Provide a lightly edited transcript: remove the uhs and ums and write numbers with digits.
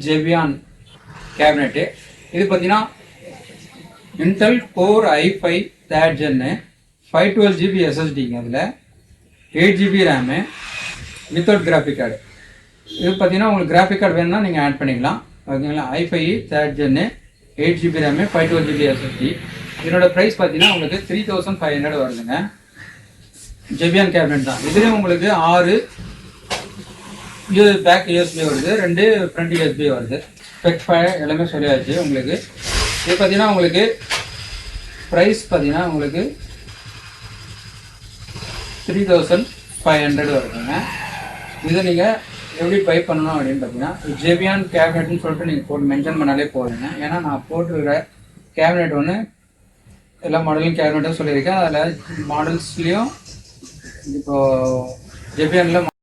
ஜெபியான் cabinet. இது பார்த்தீங்கன்னா Intel core i5 3rd gen 512 GB SSDங்க. அதில் 8 GB RAM without graphic card. இது பார்த்தீங்கன்னா உங்களுக்கு கிராஃபிக் கார்டு வேணும்னா நீங்கள் ஆட் பண்ணிக்கலாம். ஓகேங்களா. i5 3rd gen 8 GB RAM 512 GB SSD. இதனோட ப்ரைஸ் பார்த்தீங்கன்னா உங்களுக்கு 3500 வருதுங்க. ஜெபியான் கேபினெட் தான். இதுலேயும் உங்களுக்கு 6 பேக் யூஎஸ்பி வருது, 2 ஃப்ரண்ட் யூஎஸ்பி வருது. ஸ்பெக் எல்லாமே சொல்லியாச்சு உங்களுக்கு. இது பார்த்தீங்கன்னா உங்களுக்கு ப்ரைஸ் பார்த்தீங்கன்னா உங்களுக்கு 3500 வருதுங்க. இதை நீங்கள் எப்படி பை பண்ணணும் அப்படின்னு பார்த்தீங்கன்னா ஜெபியான் கேபினெட்னு சொல்லிட்டு நீங்கள் போட்டு மென்ஷன் பண்ணாலே போதுங்க. ஏன்னா நான் போட்டுருக்கிற கேபினெட் ஒன்று எல்லா மாடலும் கேபினெட்டும் சொல்லியிருக்கேன். அதில் மாடல்ஸ்லேயும் இப்போது ஜெபியானில்